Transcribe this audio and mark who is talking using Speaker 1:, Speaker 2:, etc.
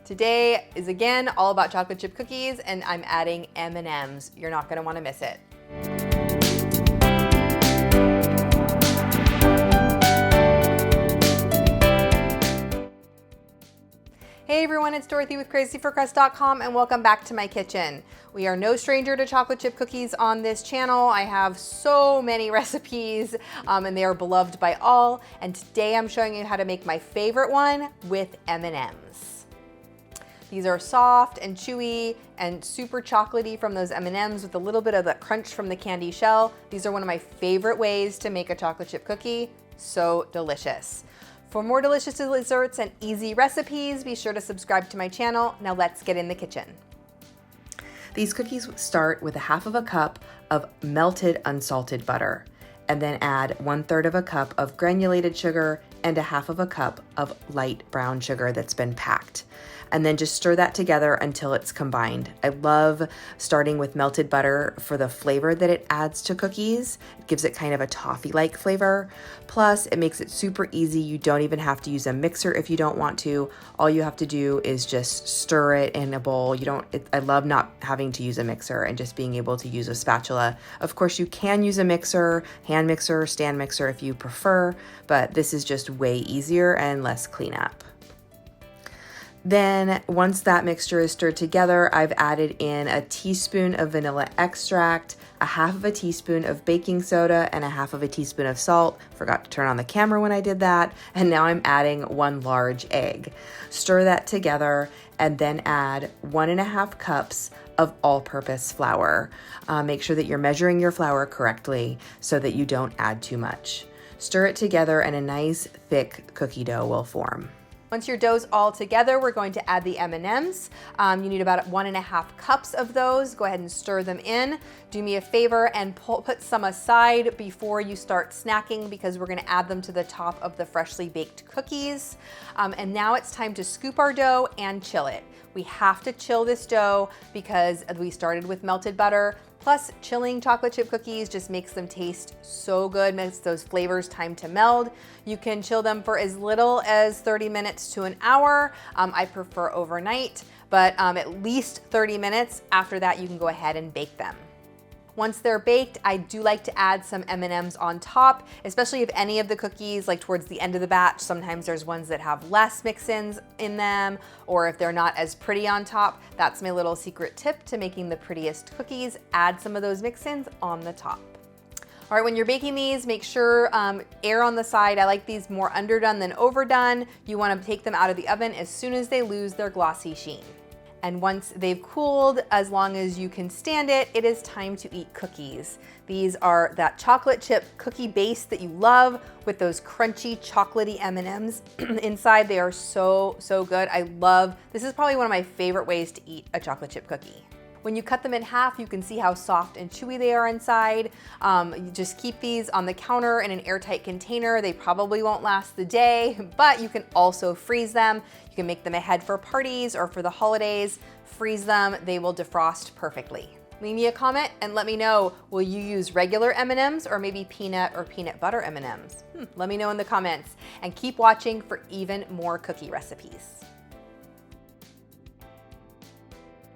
Speaker 1: Today is again all about chocolate chip cookies, and I'm adding M&Ms. You're not going to want to miss it. Hey everyone, it's Dorothy with crazyforcrust.com and welcome back to my kitchen. We are no stranger to chocolate chip cookies on this channel. I have so many recipes and they are beloved by all. And today I'm showing you how to make my favorite one with M&Ms. These are soft and chewy and super chocolatey from those M&Ms with a little bit of the crunch from the candy shell. These are one of my favorite ways to make a chocolate chip cookie. So delicious. For more delicious desserts and easy recipes, be sure to subscribe to my channel. Now let's get in the kitchen. These cookies start with 1/2 cup of melted unsalted butter, and then add 1/3 cup of granulated sugar and 1/2 cup of light brown sugar that's been packed. And then just stir that together until it's combined. I love starting with melted butter for the flavor that it adds to cookies. It gives it kind of a toffee-like flavor. Plus, it makes it super easy. You don't even have to use a mixer if you don't want to. All you have to do is just stir it in a bowl. I love not having to use a mixer and just being able to use a spatula. Of course, you can use a mixer, hand mixer, stand mixer if you prefer, but this is just way easier and less cleanup. Then once that mixture is stirred together, I've added in a teaspoon of vanilla extract, 1/2 teaspoon of baking soda, and 1/2 teaspoon of salt. Forgot to turn on the camera when I did that. And now I'm adding 1 large egg. Stir that together and then add 1.5 cups of all-purpose flour. Make sure that you're measuring your flour correctly so that you don't add too much. Stir it together and a nice thick cookie dough will form. Once your dough's all together, we're going to add the M&Ms. You need about 1.5 cups of those. Go ahead and stir them in. Do me a favor and put some aside before you start snacking because we're gonna add them to the top of the freshly baked cookies. And now it's time to scoop our dough and chill it. We have to chill this dough because we started with melted butter. Plus, chilling chocolate chip cookies just makes them taste so good, makes those flavors time to meld. You can chill them for as little as 30 minutes to an hour. I prefer overnight, but at least 30 minutes. After that, you can go ahead and bake them. Once they're baked, I do like to add some M&Ms on top, especially if any of the cookies, like towards the end of the batch, sometimes there's ones that have less mix-ins in them, or if they're not as pretty on top, that's my little secret tip to making the prettiest cookies. Add some of those mix-ins on the top. All right, when you're baking these, make sure air on the side. I like these more underdone than overdone. You wanna take them out of the oven as soon as they lose their glossy sheen. And once they've cooled, as long as you can stand it, it is time to eat cookies. These are that chocolate chip cookie base that you love with those crunchy chocolatey M&Ms inside. They are so, so good. This is probably one of my favorite ways to eat a chocolate chip cookie. When you cut them in half, you can see how soft and chewy they are inside. You just keep these on the counter in an airtight container. They probably won't last the day, but you can also freeze them. You can make them ahead for parties or for the holidays. Freeze them, they will defrost perfectly. Leave me a comment and let me know, will you use regular M&Ms or maybe peanut or peanut butter M&Ms? Let me know in the comments and keep watching for even more cookie recipes.